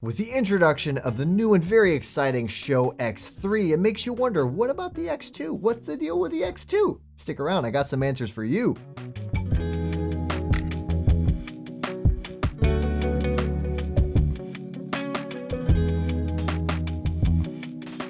With the introduction of the new and very exciting Show X3, it makes you wonder, what about the X2? What's the deal with the X2? Stick around, I got some answers for you.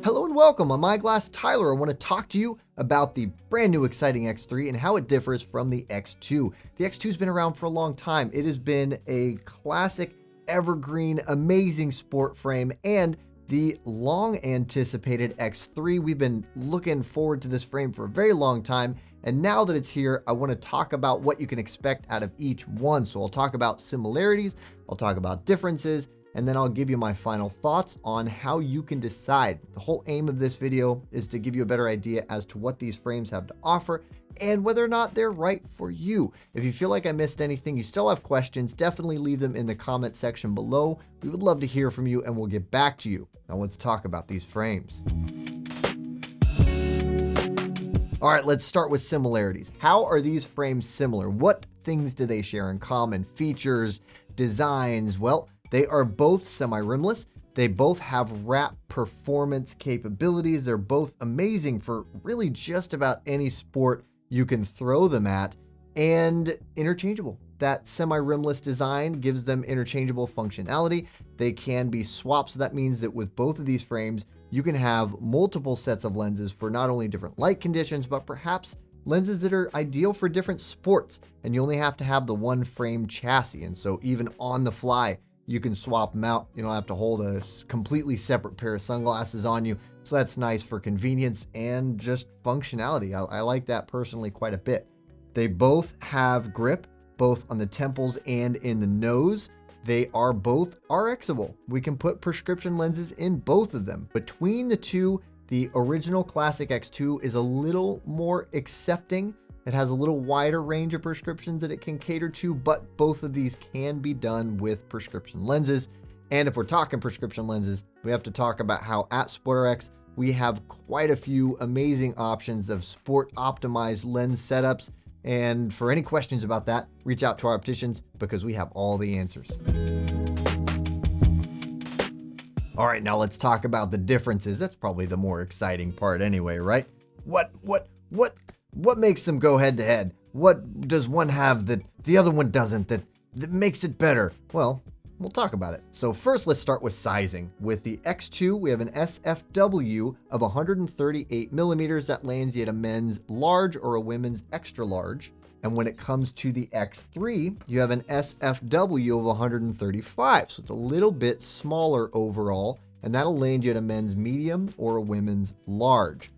Hello and welcome, I'm Eyeglass Tyler. I want to talk to you about the brand new exciting X3 and how it differs from the X2. The X2's been around for a long time. It has been a classic, evergreen, amazing sport frame, and the long anticipated X3. We've been looking forward to this frame for a very long time, and now that it's here, I want to talk about what you can expect out of each one. So I'll talk about similarities, I'll talk about differences, and then I'll give you my final thoughts on how you can decide. The whole aim of this video is to give you a better idea as to what these frames have to offer and whether or not they're right for you. If you feel like I missed anything, you still have questions, definitely leave them in the comment section below. We would love to hear from you and we'll get back to you. Now let's talk about these frames. All right, let's start with similarities. How are these frames similar? What things do they share in common? Features, designs? Well, they are both semi-rimless. They both have wrap performance capabilities. They're both amazing for really just about any sport you can throw them at, and interchangeable. That semi-rimless design gives them interchangeable functionality. They can be swapped, so that means that with both of these frames, you can have multiple sets of lenses for not only different light conditions, but perhaps lenses that are ideal for different sports, and you only have to have the one frame chassis. And so even on the fly, you can swap them out. You don't have to hold a completely separate pair of sunglasses on you. So that's nice for convenience and just functionality. I like that personally quite a bit. They both have grip, both on the temples and in the nose. They are both RXable. We can put prescription lenses in both of them. Between the two, the original classic X2 is a little more accepting. It has a little wider range of prescriptions that it can cater to, but both of these can be done with prescription lenses. And if we're talking prescription lenses, we have to talk about how at SportRx, we have quite a few amazing options of sport optimized lens setups. And for any questions about that, reach out to our opticians because we have all the answers. All right, now let's talk about the differences. That's probably the more exciting part anyway, right? What makes them go head to head? What does one have that the other one doesn't that makes it better? Well, we'll talk about it. So first, let's start with sizing. With the X2, we have an SFW of 138 millimeters. That lands you at a men's large or a women's extra large. And when it comes to the X3, you have an SFW of 135. So it's a little bit smaller overall, and that'll land you at a men's medium or a women's large.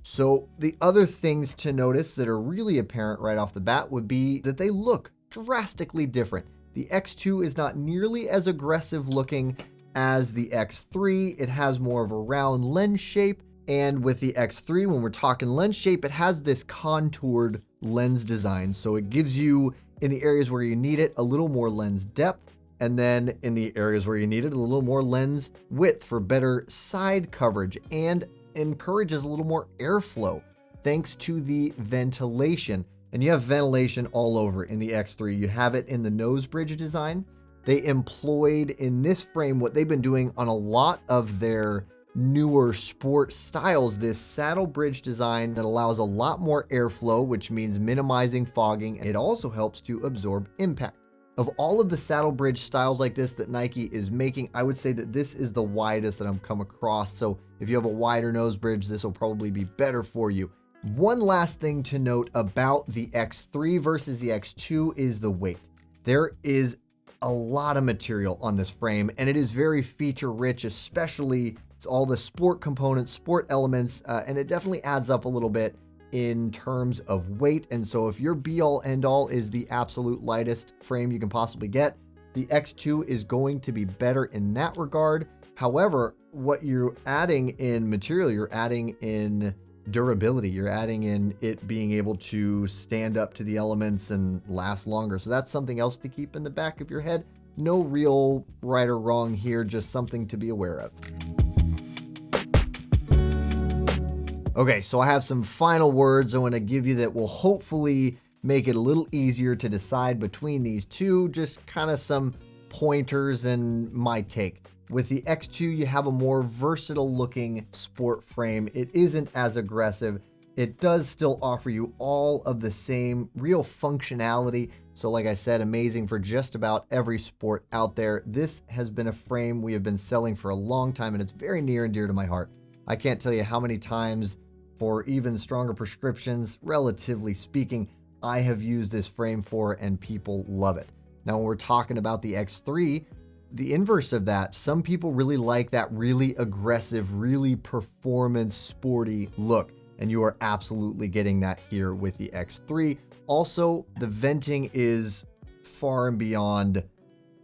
So the other things to notice that are really apparent right off the bat would be that they look drastically different. The X2 is not nearly as aggressive looking as the X3. It has more of a round lens shape. And with the X3, when we're talking lens shape, it has this contoured lens design. So it gives you, in the areas where you need it, a little more lens depth. And then in the areas where you need it, a little more lens width for better side coverage, and encourages a little more airflow thanks to the ventilation. And you have ventilation all over in the X3. You have it in the nose bridge design. They employed in this frame what they've been doing on a lot of their newer sport styles, this saddle bridge design that allows a lot more airflow, which means minimizing fogging. It also helps to absorb impact. Of all of the saddle bridge styles like this that Nike is making, I would say that this is the widest that I've come across. So if you have a wider nose bridge, this will probably be better for you. One last thing to note about the X3 versus the X2 is the weight. There is a lot of material on this frame, and it is very feature rich, especially all the sport components, sport elements, and it definitely adds up a little bit in terms of weight. And so if your be all end all is the absolute lightest frame you can possibly get, the X2 is going to be better in that regard. However, what you're adding in material, you're adding in durability, you're adding in it being able to stand up to the elements and last longer. So that's something else to keep in the back of your head. No real right or wrong here, just something to be aware of. Okay, so I have some final words I want to give you that will hopefully make it a little easier to decide between these two. Just kind of some pointers and my take. With the X2, you have a more versatile looking sport frame. It isn't as aggressive. It does still offer you all of the same real functionality. So like I said, amazing for just about every sport out there. This has been a frame we have been selling for a long time, and it's very near and dear to my heart. I can't tell you how many times for even stronger prescriptions, relatively speaking, I have used this frame for, and people love it. Now, when we're talking about the X3, the inverse of that, some people really like that really aggressive, really performance sporty look. And you are absolutely getting that here with the X3. Also, the venting is far and beyond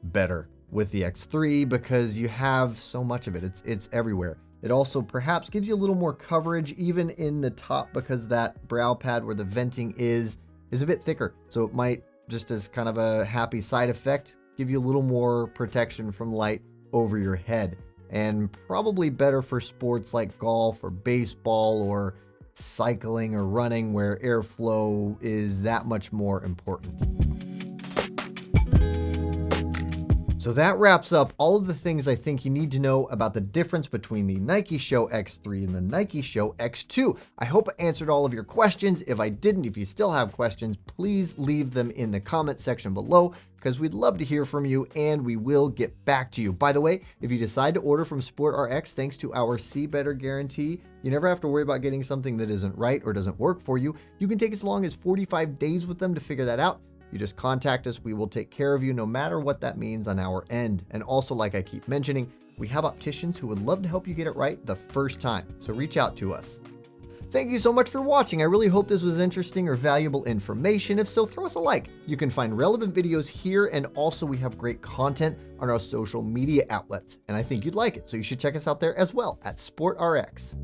better with the X3 because you have so much of it. It's everywhere. It also perhaps gives you a little more coverage even in the top because that brow pad where the venting is a bit thicker. So it might, just as kind of a happy side effect, give you a little more protection from light over your head. And probably better for sports like golf or baseball or cycling or running where airflow is that much more important. So that wraps up all of the things I think you need to know about the difference between the Nike Show X3 and the Nike Show X2. I hope I answered all of your questions. If I didn't, if you still have questions, please leave them in the comment section below because we'd love to hear from you and we will get back to you. By the way, if you decide to order from SportRx, thanks to our See Better guarantee, you never have to worry about getting something that isn't right or doesn't work for you. You can take as long as 45 days with them to figure that out. You just contact us. We will take care of you no matter what that means on our end. And also, like I keep mentioning, we have opticians who would love to help you get it right the first time. So reach out to us. Thank you so much for watching. I really hope this was interesting or valuable information. If so, throw us a like. You can find relevant videos here, and also we have great content on our social media outlets, and I think you'd like it. So you should check us out there as well at SportRx.